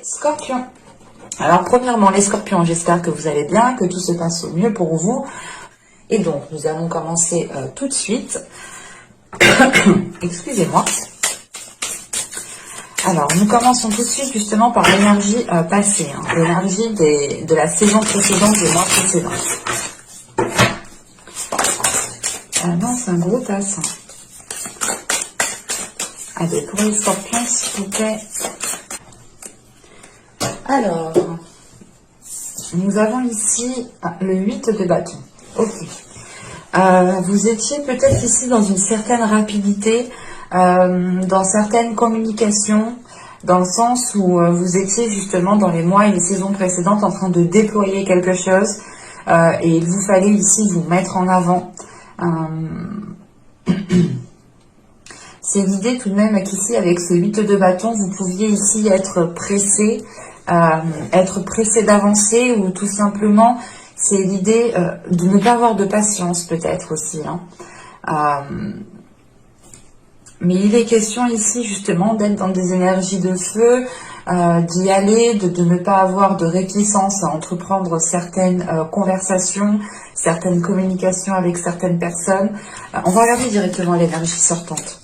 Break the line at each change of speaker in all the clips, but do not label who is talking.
Scorpion. Alors premièrement les scorpions, j'espère que vous allez bien, que tout se passe au mieux pour vous. Et donc nous allons commencer tout de suite. Excusez-moi. Alors nous commençons tout de suite justement par l'énergie passée, hein, l'énergie de la saison précédente, des mois précédents. Ah non, c'est un gros tasse. Allez, pour les scorpions, s'il vous plaît. Alors, nous avons ici le 8 de bâton. Ok. Vous étiez peut-être ici dans une certaine rapidité, dans certaines communications, dans le sens où vous étiez justement dans les mois et les saisons précédentes en train de déployer quelque chose et il vous fallait ici vous mettre en avant. C'est l'idée tout de même qu'ici, avec ce 8 de bâton, vous pouviez ici être pressé d'avancer, ou tout simplement, c'est l'idée de ne pas avoir de patience peut-être aussi. Hein. Mais il est question ici justement d'être dans des énergies de feu, d'y aller, de ne pas avoir de réticence à entreprendre certaines conversations, certaines communications avec certaines personnes. On va regarder directement l'énergie sortante.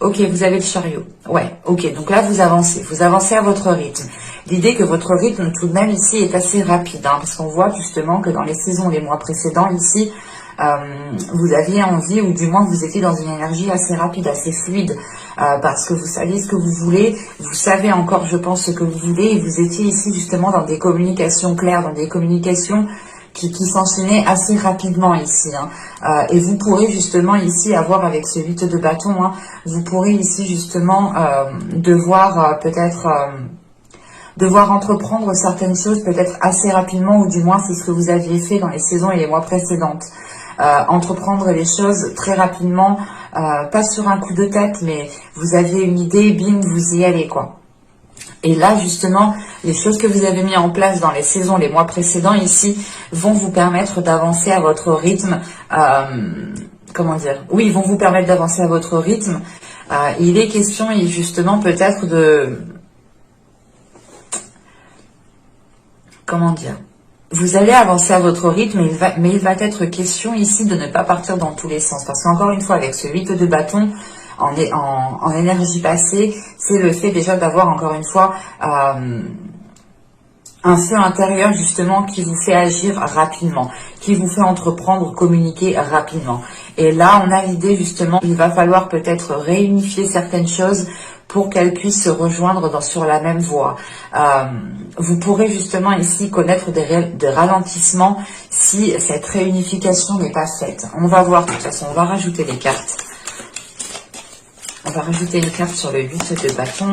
Ok, vous avez le chariot. Ouais, ok, donc là vous avancez à votre rythme. L'idée que votre rythme tout de même ici est assez rapide, hein, parce qu'on voit justement que dans les saisons, les mois précédents ici, vous aviez envie, ou du moins vous étiez dans une énergie assez rapide, assez fluide, parce que vous saviez ce que vous voulez, vous savez encore, je pense, ce que vous voulez, et vous étiez ici justement dans des communications claires, dans des communications qui s'enchaînaient assez rapidement ici. Hein. Et vous pourrez justement ici avoir avec ce 8 de bâton, hein, vous pourrez ici justement devoir entreprendre certaines choses peut-être assez rapidement, ou du moins c'est ce que vous aviez fait dans les saisons et les mois précédentes. Entreprendre les choses très rapidement, pas sur un coup de tête, mais vous aviez une idée, bim, vous y allez quoi. Et là, justement, les choses que vous avez mis en place dans les saisons, les mois précédents ici, vont vous permettre d'avancer à votre rythme. Comment dire? Oui, ils vont vous permettre d'avancer à votre rythme. Il est question, justement, peut-être de... Comment dire? Vous allez avancer à votre rythme, mais il va être question ici de ne pas partir dans tous les sens. Parce qu'encore une fois, avec ce 8 de bâton, en énergie passée, c'est le fait déjà d'avoir encore une fois un feu intérieur justement qui vous fait agir rapidement, qui vous fait entreprendre, communiquer rapidement. Et là, on a l'idée justement, il va falloir peut-être réunifier certaines choses pour qu'elles puissent se rejoindre sur la même voie. Vous pourrez justement ici connaître des ralentissements si cette réunification n'est pas faite. On va voir, de toute façon, on va rajouter les cartes. On va rajouter une carte sur le 8 de bâton.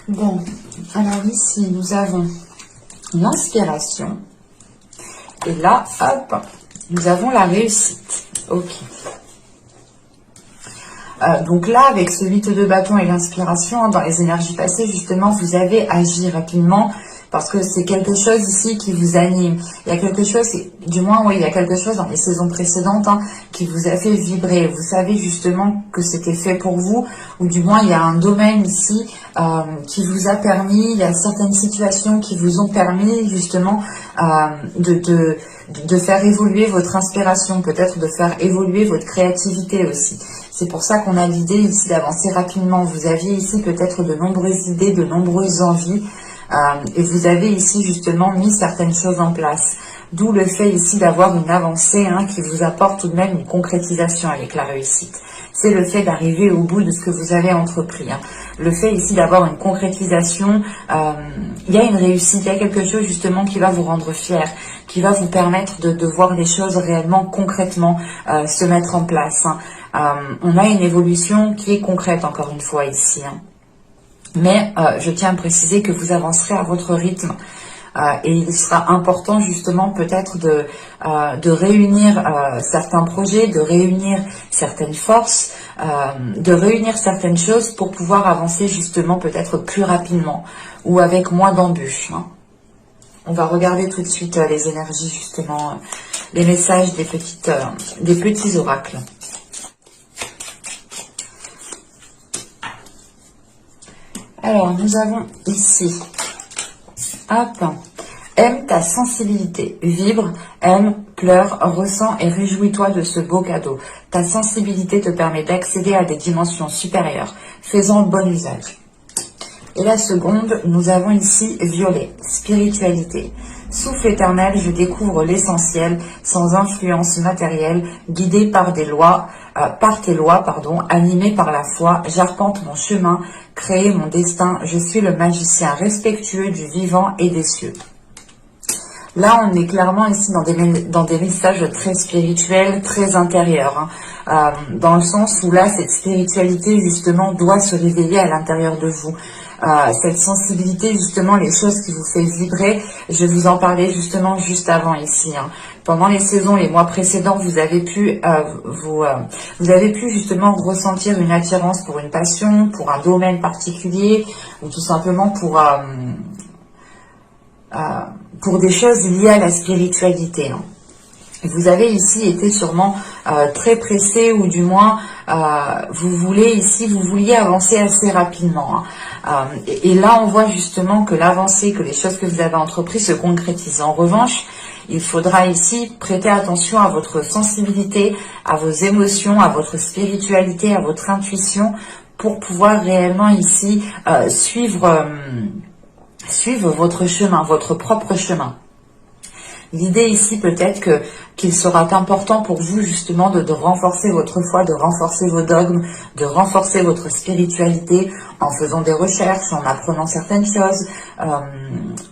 Bon, alors ici, nous avons l'inspiration. Et là, hop, nous avons la réussite. Ok. Donc là, avec ce 8 de bâton et l'inspiration, hein, dans les énergies passées, justement, vous avez agi rapidement parce que c'est quelque chose ici qui vous anime. Il y a quelque chose, du moins, oui, il y a quelque chose dans les saisons précédentes hein, qui vous a fait vibrer. Vous savez justement que c'était fait pour vous, ou du moins, il y a un domaine ici qui vous a permis, il y a certaines situations qui vous ont permis justement de faire évoluer votre inspiration, peut-être de faire évoluer votre créativité aussi. C'est pour ça qu'on a l'idée ici d'avancer rapidement. Vous aviez ici peut-être de nombreuses idées, de nombreuses envies, et vous avez ici justement mis certaines choses en place. D'où le fait ici d'avoir une avancée hein, qui vous apporte tout de même une concrétisation avec la réussite. C'est le fait d'arriver au bout de ce que vous avez entrepris. Hein. Le fait ici d'avoir une concrétisation, il y a une réussite, il y a quelque chose justement qui va vous rendre fier, qui va vous permettre de voir les choses réellement concrètement se mettre en place. Hein. On a une évolution qui est concrète encore une fois ici. Hein. Mais je tiens à préciser que vous avancerez à votre rythme. Et il sera important justement peut-être de réunir certains projets, de réunir certaines forces, de réunir certaines choses pour pouvoir avancer justement peut-être plus rapidement ou avec moins d'embûches. Hein. On va regarder tout de suite les énergies, justement, les messages des petits oracles. Alors, nous avons ici, hop, aime ta sensibilité, vibre, aime, pleure, ressens et réjouis-toi de ce beau cadeau. Ta sensibilité te permet d'accéder à des dimensions supérieures. Fais-en bon usage. Et la seconde, nous avons ici violet, spiritualité. Souffle éternel, je découvre l'essentiel, sans influence matérielle, guidé par tes lois, animé par la foi, j'arpente mon chemin, créer mon destin, je suis le magicien respectueux du vivant et des cieux. Là, on est clairement ici dans des messages très spirituels, très intérieurs, hein, dans le sens où là, cette spiritualité, justement, doit se réveiller à l'intérieur de vous. Cette sensibilité, justement, les choses qui vous fait vibrer, je vous en parlais justement juste avant ici. Hein. Pendant les saisons, les mois précédents, vous avez pu justement ressentir une attirance pour une passion, pour un domaine particulier, ou tout simplement pour des choses liées à la spiritualité. Hein. Vous avez ici été sûrement très pressé, ou du moins vous vouliez avancer assez rapidement. Hein. Et là, on voit justement que l'avancée, que les choses que vous avez entreprises se concrétisent. En revanche, il faudra ici prêter attention à votre sensibilité, à vos émotions, à votre spiritualité, à votre intuition, pour pouvoir réellement ici suivre votre chemin, votre propre chemin. L'idée ici peut-être qu'il sera important pour vous justement de renforcer votre foi, de renforcer vos dogmes, de renforcer votre spiritualité en faisant des recherches, en apprenant certaines choses,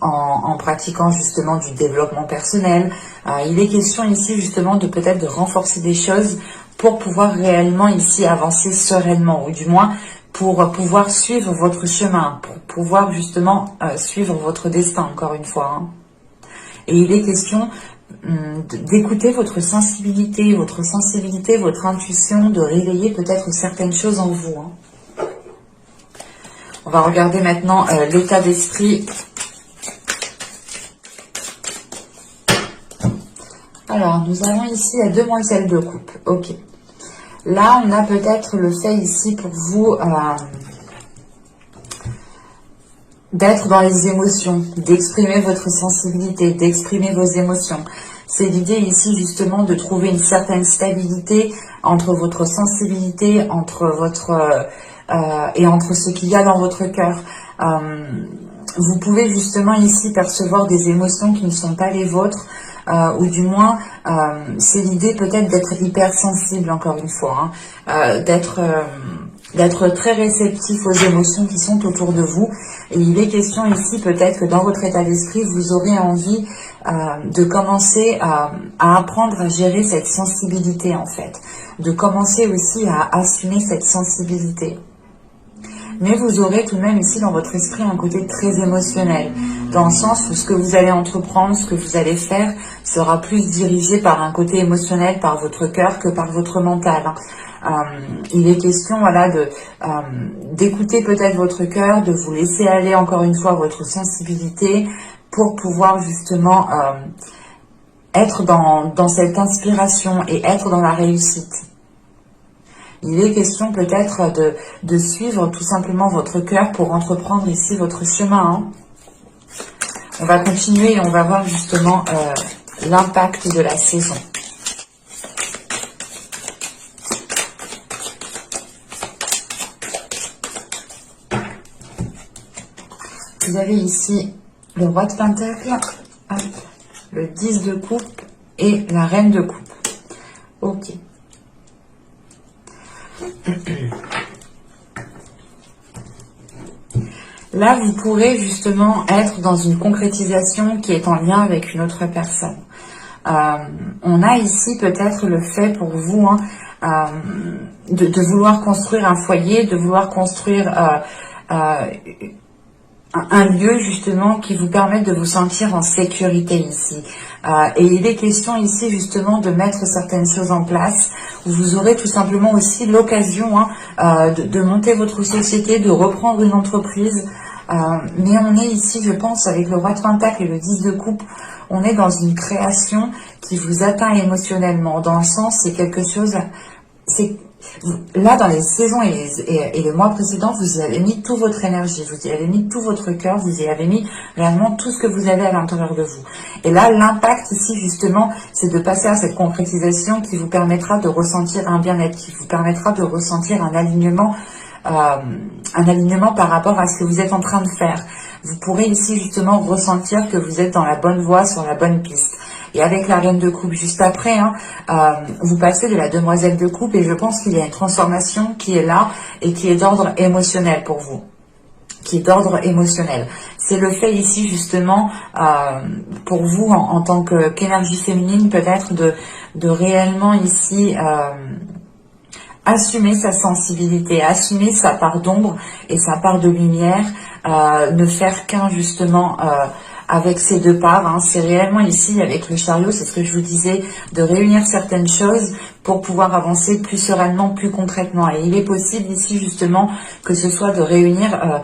en pratiquant justement du développement personnel. Il est question ici justement de peut-être de renforcer des choses pour pouvoir réellement ici avancer sereinement, ou du moins pour pouvoir suivre votre chemin, pour pouvoir justement suivre votre destin, encore une fois. Hein. Et il est question d'écouter votre sensibilité, votre intuition, de réveiller peut-être certaines choses en vous. Hein. On va regarder maintenant l'état d'esprit. Alors, nous avons ici la demoiselle de coupe. Ok. Là, on a peut-être le fait ici pour vous d'être dans les émotions, d'exprimer votre sensibilité, d'exprimer vos émotions. C'est l'idée ici justement de trouver une certaine stabilité entre votre sensibilité, entre ce qu'il y a dans votre cœur. Vous pouvez justement ici percevoir des émotions qui ne sont pas les vôtres, ou du moins c'est l'idée peut-être d'être hypersensible, encore une fois, hein, d'être très réceptif aux émotions qui sont autour de vous. Et il est question ici peut-être que dans votre état d'esprit, vous aurez envie de commencer à apprendre à gérer cette sensibilité en fait, de commencer aussi à assumer cette sensibilité. Mais vous aurez tout de même ici dans votre esprit un côté très émotionnel, dans le sens où ce que vous allez entreprendre, ce que vous allez faire, sera plus dirigé par un côté émotionnel, par votre cœur, que par votre mental. Il est question voilà, d'écouter peut-être votre cœur, de vous laisser aller encore une fois votre sensibilité pour pouvoir justement être dans cette inspiration et être dans la réussite. Il est question peut-être de suivre tout simplement votre cœur pour entreprendre ici votre chemin. Hein. On va continuer et on va voir justement l'impact de la saison. Vous avez ici le roi de Pentacle, le 10 de coupe et la reine de coupe. Ok. Là, vous pourrez justement être dans une concrétisation qui est en lien avec une autre personne. On a ici peut-être le fait pour vous de vouloir construire un foyer, de vouloir construire un lieu justement qui vous permette de vous sentir en sécurité ici. Et il est question ici justement de mettre certaines choses en place, où vous aurez tout simplement aussi l'occasion de monter votre société, de reprendre une entreprise, Mais on est ici, je pense, avec le roi de Pentacle et le 10 de coupe, on est dans une création qui vous atteint émotionnellement. Dans le sens, c'est quelque chose... Là, dans les saisons et les mois précédents, vous y avez mis toute votre énergie, vous y avez mis tout votre cœur, vous y avez mis réellement tout ce que vous avez à l'intérieur de vous. Et là, l'impact ici, justement, c'est de passer à cette concrétisation qui vous permettra de ressentir un bien-être, qui vous permettra de ressentir un alignement par rapport à ce que vous êtes en train de faire. Vous pourrez ici, justement, ressentir que vous êtes dans la bonne voie, sur la bonne piste. Et avec la reine de coupe juste après, vous passez de la demoiselle de coupe et je pense qu'il y a une transformation qui est là et qui est d'ordre émotionnel pour vous. Qui est d'ordre émotionnel. C'est le fait ici justement pour vous en tant qu'énergie féminine peut-être de réellement ici assumer sa sensibilité, assumer sa part d'ombre et sa part de lumière, ne faire qu'un justement avec ces deux parts, c'est réellement ici avec le chariot, c'est ce que je vous disais, de réunir certaines choses pour pouvoir avancer plus sereinement, plus concrètement. Et il est possible ici justement que ce soit de réunir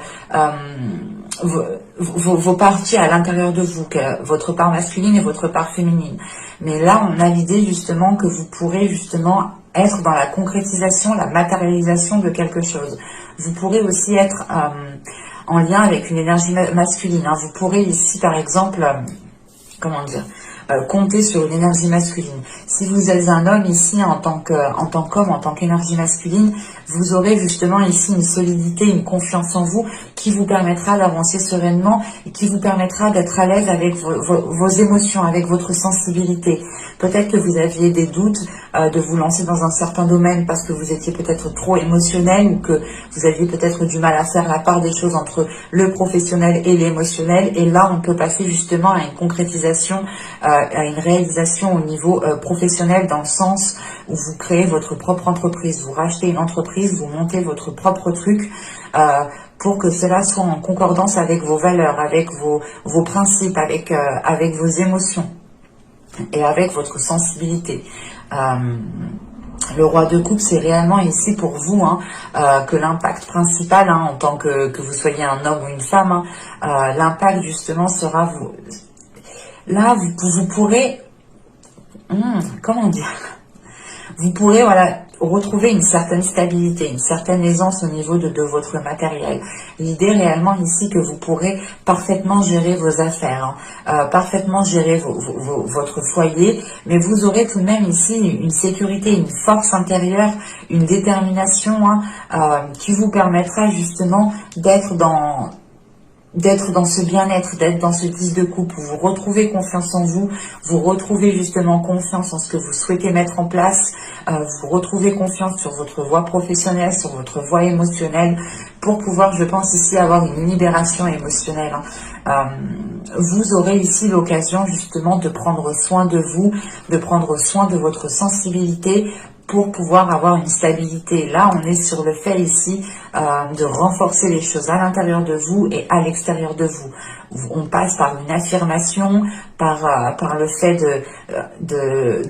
vos parties à l'intérieur de vous, votre part masculine et votre part féminine. Mais là, on a l'idée justement que vous pourrez justement être dans la concrétisation, la matérialisation de quelque chose. Vous pourrez aussi être en lien avec une énergie masculine. Vous pourrez ici, par exemple, compter sur une énergie masculine. Si vous êtes un homme ici en tant qu'homme, en tant qu'énergie masculine, vous aurez justement ici une solidité, une confiance en vous qui vous permettra d'avancer sereinement et qui vous permettra d'être à l'aise avec vos émotions, avec votre sensibilité. Peut-être que vous aviez des doutes de vous lancer dans un certain domaine parce que vous étiez peut-être trop émotionnel ou que vous aviez peut-être du mal à faire la part des choses entre le professionnel et l'émotionnel. Et là, on peut passer justement à une concrétisation, à une réalisation au niveau professionnel dans le sens où vous créez votre propre entreprise, vous rachetez une entreprise, vous montez votre propre truc pour que cela soit en concordance avec vos valeurs, avec vos principes, avec vos émotions et avec votre sensibilité. Le roi de coupe, c'est réellement ici pour vous que l'impact principal, en tant que vous soyez un homme ou une femme, l'impact justement sera vous. Là, vous pourrez, comment dire, vous pourrez retrouver une certaine stabilité, une certaine aisance au niveau de votre matériel. L'idée réellement ici que vous pourrez parfaitement gérer vos affaires, parfaitement gérer votre foyer, mais vous aurez tout de même ici une sécurité, une force intérieure, une détermination qui vous permettra justement d'être dans ce bien-être, d'être dans ce 10 de coupe où vous retrouvez confiance en vous, vous retrouvez justement confiance en ce que vous souhaitez mettre en place, vous retrouvez confiance sur votre voie professionnelle, sur votre voie émotionnelle, pour pouvoir, je pense ici, avoir une libération émotionnelle. Vous aurez ici l'occasion justement de prendre soin de vous, de prendre soin de votre sensibilité, pour pouvoir avoir une stabilité. Là, on est sur le fait ici de renforcer les choses à l'intérieur de vous et à l'extérieur de vous. On passe par une affirmation, par le fait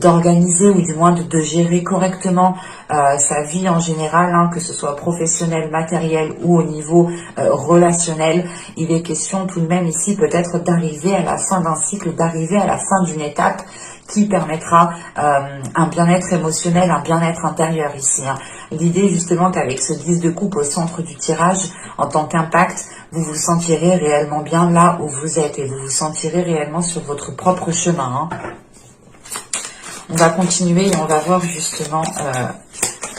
d'organiser ou du moins de gérer correctement sa vie en général, que ce soit professionnel, matériel ou au niveau relationnel. Il est question tout de même ici peut-être d'arriver à la fin d'un cycle, d'arriver à la fin d'une étape qui permettra un bien-être émotionnel, un bien-être intérieur ici. L'idée justement qu'avec ce 10 de coupe au centre du tirage, en tant qu'impact, vous vous sentirez réellement bien là où vous êtes et vous vous sentirez réellement sur votre propre chemin. On va continuer et on va voir justement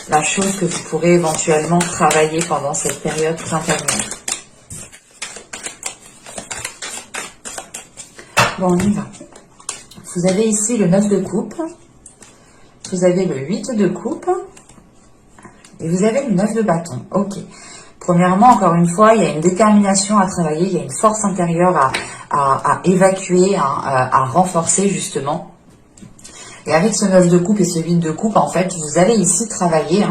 la chose que vous pourrez éventuellement travailler pendant cette période printanière. Bon, on y va. Vous avez ici le 9 de coupe, vous avez le 8 de coupe et vous avez le 9 de bâton. Ok. Premièrement, encore une fois, il y a une détermination à travailler, il y a une force intérieure à évacuer, à renforcer justement. Et avec ce 9 de coupe et ce 8 de coupe, en fait, vous allez ici travailler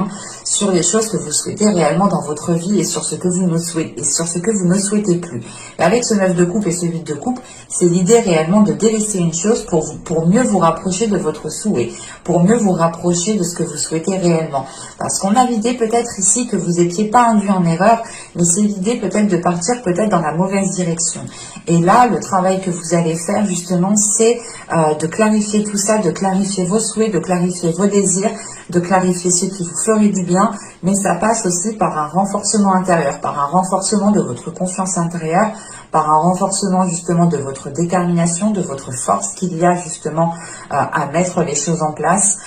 sur les choses que vous souhaitez réellement dans votre vie et sur ce que vous ne souhaitez, et sur ce que vous ne souhaitez plus. Et avec ce 9 de coupe et ce 8 de coupe, c'est l'idée réellement de délaisser une chose pour mieux vous rapprocher de votre souhait, pour mieux vous rapprocher de ce que vous souhaitez réellement. Parce qu'on a l'idée peut-être ici que vous n'étiez pas induit en erreur, mais c'est l'idée peut-être de partir peut-être dans la mauvaise direction. Et là, le travail que vous allez faire justement, c'est de clarifier tout ça, de clarifier vos souhaits, de clarifier vos désirs, de clarifier ce qui vous ferait du bien, mais ça passe aussi par un renforcement intérieur, par un renforcement de votre confiance intérieure, par un renforcement justement de votre détermination, de votre force qu'il y a justement à mettre les choses en place.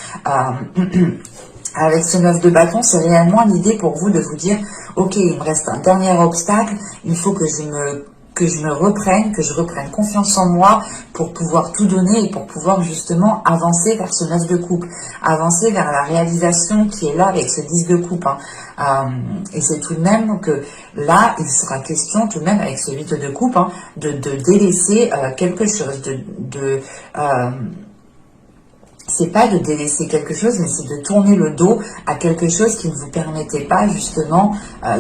Avec ce 9 de bâton, c'est réellement l'idée pour vous de vous dire, ok, il me reste un dernier obstacle, il faut que je me reprenne, que je reprenne confiance en moi pour pouvoir tout donner et pour pouvoir justement avancer vers ce 9 de coupe, avancer vers la réalisation qui est là avec ce 10 de coupe. Et c'est tout de même que là, il sera question tout de même avec ce 8 de coupe de délaisser quelque chose, c'est pas de délaisser quelque chose, mais c'est de tourner le dos à quelque chose qui ne vous permettait pas justement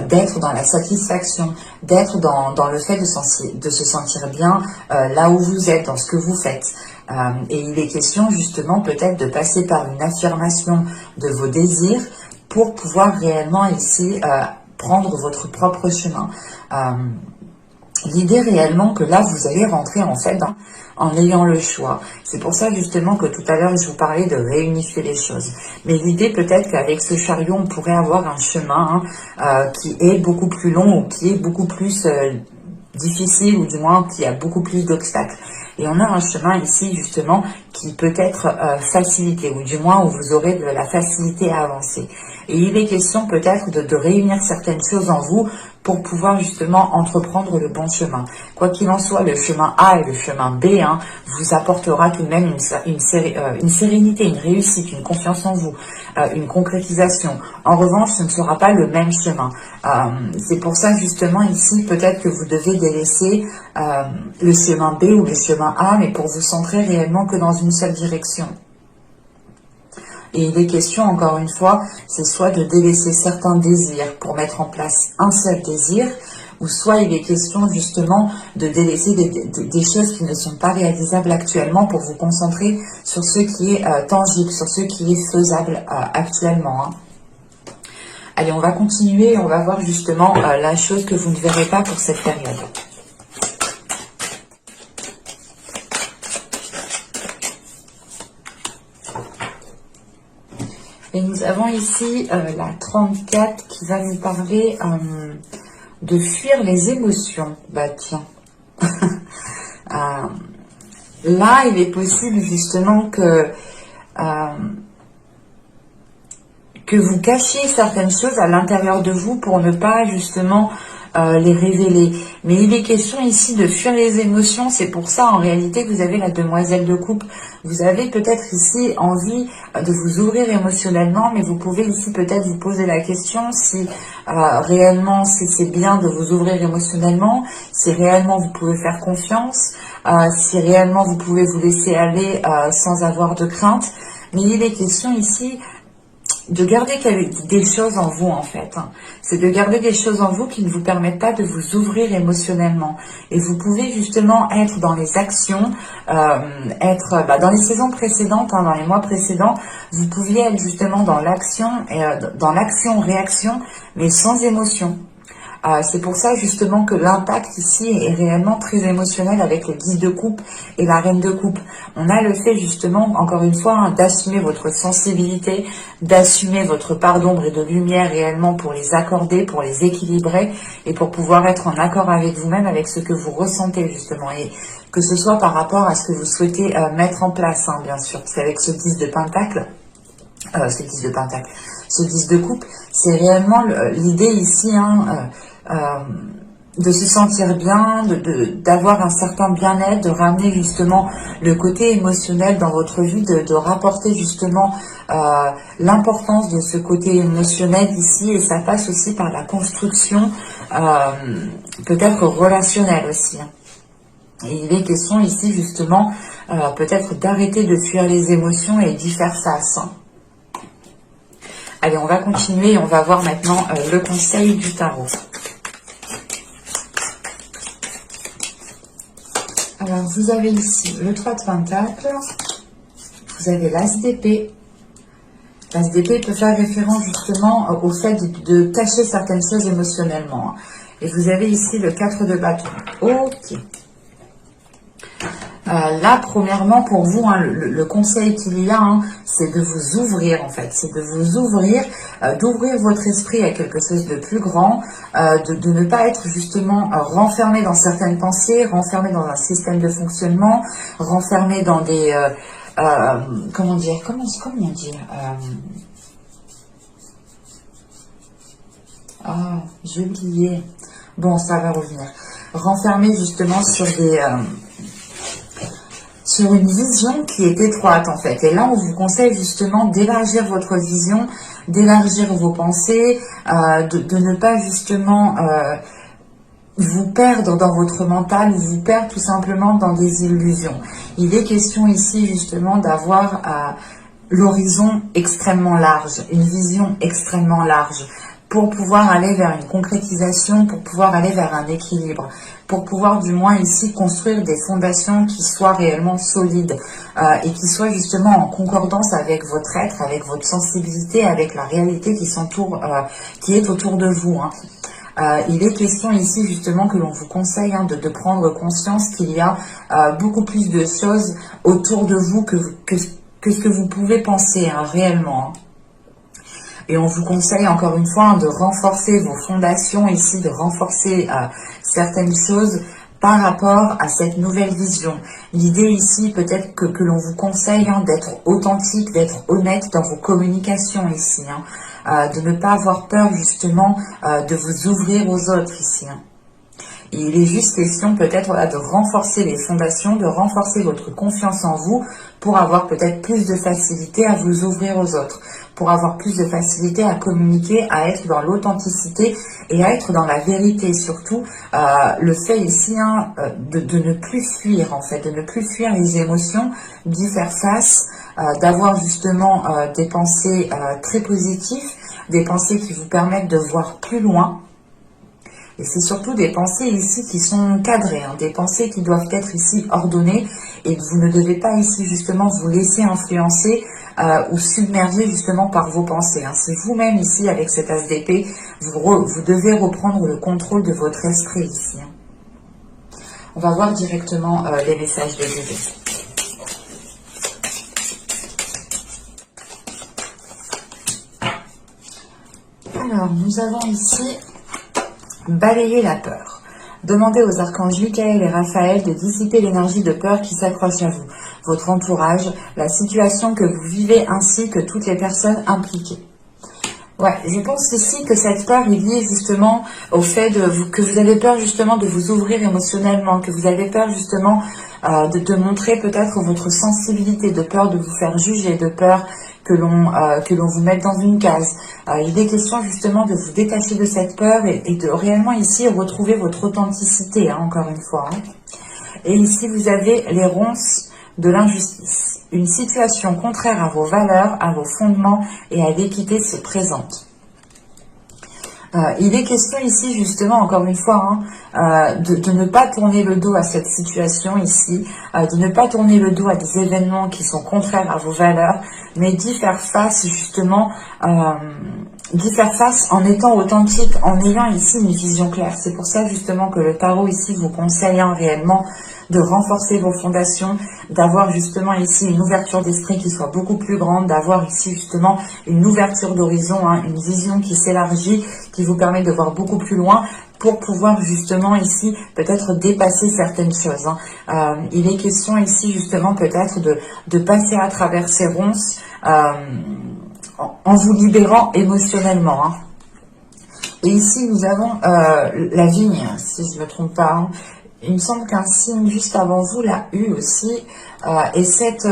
d'être dans la satisfaction, d'être dans le fait de se sentir bien là où vous êtes, dans ce que vous faites. Et il est question justement peut-être de passer par une affirmation de vos désirs pour pouvoir réellement ici prendre votre propre chemin. L'idée réellement que là, vous allez rentrer en fait en ayant le choix. C'est pour ça justement que tout à l'heure, je vous parlais de réunifier les choses. Mais l'idée peut-être qu'avec ce chariot, on pourrait avoir un chemin qui est beaucoup plus long ou qui est beaucoup plus difficile ou du moins qui a beaucoup plus d'obstacles. Et on a un chemin ici justement qui peut être facilité ou du moins où vous aurez de la facilité à avancer. Et il est question peut-être de réunir certaines choses en vous pour pouvoir justement entreprendre le bon chemin. Quoi qu'il en soit, le chemin A et le chemin B vous apportera tout de même une sérénité, une réussite, une confiance en vous, une concrétisation. En revanche, ce ne sera pas le même chemin. C'est pour ça justement ici, peut-être que vous devez délaisser le chemin B ou le chemin A, mais pour vous centrer réellement que dans une seule direction. Et il est question, encore une fois, c'est soit de délaisser certains désirs pour mettre en place un seul désir, ou soit il est question justement de délaisser des choses qui ne sont pas réalisables actuellement pour vous concentrer sur ce qui est tangible, sur ce qui est faisable actuellement. Allez, on va continuer, on va voir justement la chose que vous ne verrez pas pour cette période. Et nous avons ici la 34 qui va nous parler de fuir les émotions. Bah tiens. Là, il est possible justement que vous cachiez certaines choses à l'intérieur de vous pour ne pas justement les révéler. Mais il est question ici de fuir les émotions. C'est pour ça en réalité que vous avez la demoiselle de coupe. Vous avez peut-être ici envie de vous ouvrir émotionnellement, mais vous pouvez ici peut-être vous poser la question si réellement c'est bien de vous ouvrir émotionnellement, si réellement vous pouvez faire confiance, si réellement vous pouvez vous laisser aller sans avoir de crainte. Mais il est question ici de garder des choses en vous en fait. C'est de garder des choses en vous qui ne vous permettent pas de vous ouvrir émotionnellement. Et vous pouvez justement être dans les actions, être dans les saisons précédentes, dans les mois précédents, vous pouviez être justement dans l'action, dans l'action-réaction, mais sans émotion. C'est pour ça justement que l'impact ici est réellement très émotionnel avec le 10 de coupe et la reine de coupe. On a le fait justement, encore une fois, d'assumer votre sensibilité, d'assumer votre part d'ombre et de lumière réellement pour les accorder, pour les équilibrer et pour pouvoir être en accord avec vous-même, avec ce que vous ressentez justement. Et que ce soit par rapport à ce que vous souhaitez mettre en place, bien sûr. C'est avec ce 10 de pentacle. Ce 10 de coupe, c'est réellement l'idée ici de se sentir bien, d'avoir un certain bien-être, de ramener justement le côté émotionnel dans votre vie, de rapporter justement l'importance de ce côté émotionnel ici, et ça passe aussi par la construction peut-être relationnelle aussi. Et il est question ici justement peut-être d'arrêter de fuir les émotions et d'y faire face. Allez, on va continuer et on va voir maintenant le conseil du tarot. Alors, vous avez ici le 3 de Pentacle, vous avez l'As d'épée. L'As d'épée peut faire référence justement au fait de cacher certaines choses émotionnellement. Et vous avez ici le 4 de bâton. Ok. Là, premièrement, pour vous, le conseil qu'il y a, c'est de vous ouvrir, en fait. C'est de vous ouvrir, d'ouvrir votre esprit à quelque chose de plus grand, de ne pas être justement renfermé dans certaines pensées, renfermé dans un système de fonctionnement, renfermé dans des... comment dire, j'ai oublié. Bon, ça va revenir. Renfermé justement sur des... sur une vision qui est étroite en fait. Et là, on vous conseille justement d'élargir votre vision, d'élargir vos pensées, de ne pas justement vous perdre dans votre mental ou vous perdre tout simplement dans des illusions. Il est question ici justement d'avoir l'horizon extrêmement large, une vision extrêmement large, pour pouvoir aller vers une concrétisation, pour pouvoir aller vers un équilibre, pour pouvoir du moins ici construire des fondations qui soient réellement solides et qui soient justement en concordance avec votre être, avec votre sensibilité, avec la réalité qui est autour de vous. Il est question ici justement que l'on vous conseille de prendre conscience qu'il y a beaucoup plus de choses autour de vous que ce que vous pouvez penser réellement. Et on vous conseille encore une fois de renforcer vos fondations ici, de renforcer certaines choses par rapport à cette nouvelle vision. L'idée ici peut-être que l'on vous conseille d'être authentique, d'être honnête dans vos communications ici, de ne pas avoir peur justement de vous ouvrir aux autres ici. Et il est juste question peut-être de renforcer les fondations, de renforcer votre confiance en vous pour avoir peut-être plus de facilité à vous ouvrir aux autres, pour avoir plus de facilité à communiquer, à être dans l'authenticité et à être dans la vérité. Surtout, le fait ici de ne plus fuir en fait, de ne plus fuir les émotions, d'y faire face, d'avoir justement des pensées très positives, des pensées qui vous permettent de voir plus loin. Et c'est surtout des pensées ici qui sont cadrées, des pensées qui doivent être ici ordonnées, et vous ne devez pas ici justement vous laisser influencer ou submerger justement par vos pensées. C'est vous-même ici avec cet as d'épée, vous devez reprendre le contrôle de votre esprit ici. On va voir directement les messages de guide. Alors, nous avons ici balayer la peur. Demandez aux archanges Michael et Raphaël de dissiper l'énergie de peur qui s'accroche à vous, votre entourage, la situation que vous vivez ainsi que toutes les personnes impliquées. Ouais, je pense ici que cette peur est liée justement au fait que vous avez peur justement de vous ouvrir émotionnellement, que vous avez peur justement de montrer peut-être votre sensibilité, de peur de vous faire juger, de peur que l'on vous mette dans une case. Il est question justement de vous détacher de cette peur et de réellement ici retrouver votre authenticité, encore une fois. Et ici, vous avez les ronces de l'injustice. Une situation contraire à vos valeurs, à vos fondements et à l'équité se présente. Il est question ici, justement, encore une fois, de ne pas tourner le dos à cette situation ici, de ne pas tourner le dos à des événements qui sont contraires à vos valeurs, mais d'y faire face, justement, d'y faire face en étant authentique, en ayant ici une vision claire. C'est pour ça, justement, que le tarot ici vous conseille réellement de renforcer vos fondations, d'avoir justement ici une ouverture d'esprit qui soit beaucoup plus grande, d'avoir ici justement une ouverture d'horizon, une vision qui s'élargit, qui vous permet de voir beaucoup plus loin pour pouvoir justement ici peut-être dépasser certaines choses. Il est question ici justement peut-être de passer à travers ces ronces en vous libérant émotionnellement. Et ici nous avons la vigne, si je ne me trompe pas. Il me semble qu'un signe juste avant vous l'a eu aussi. Et cette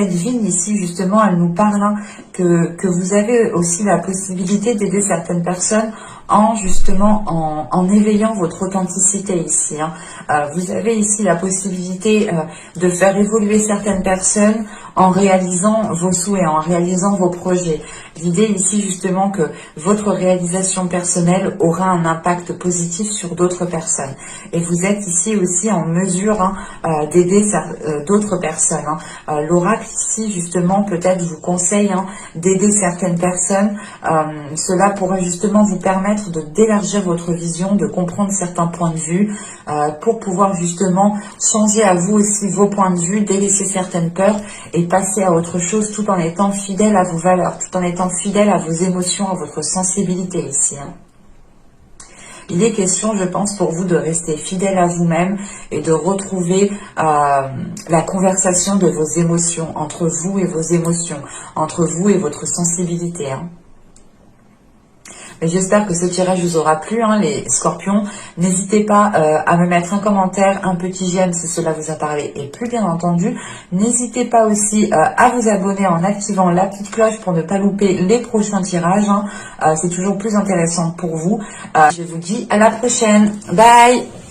vigne ici, justement, elle nous parle que vous avez aussi la possibilité d'aider certaines personnes en justement en éveillant votre authenticité ici. Vous avez ici la possibilité de faire évoluer certaines personnes en réalisant vos souhaits, en réalisant vos projets. L'idée ici justement que votre réalisation personnelle aura un impact positif sur d'autres personnes. Et vous êtes ici aussi en mesure d'aider d'autres personnes. L'oracle ici justement peut-être vous conseille d'aider certaines personnes. Cela pourra justement vous permettre d'élargir votre vision, de comprendre certains points de vue pour pouvoir justement changer à vous aussi vos points de vue, délaisser certaines peurs et passer à autre chose tout en étant fidèle à vos valeurs, tout en étant fidèle à vos émotions, à votre sensibilité ici. Il est question, je pense, pour vous de rester fidèle à vous-même et de retrouver la conversation de vos émotions, entre vous et vos émotions, entre vous et votre sensibilité. J'espère que ce tirage vous aura plu, les scorpions. N'hésitez pas à me mettre un commentaire, un petit j'aime si cela vous a parlé. Et plus bien entendu, n'hésitez pas aussi à vous abonner en activant la petite cloche pour ne pas louper les prochains tirages. C'est toujours plus intéressant pour vous. Je vous dis à la prochaine. Bye!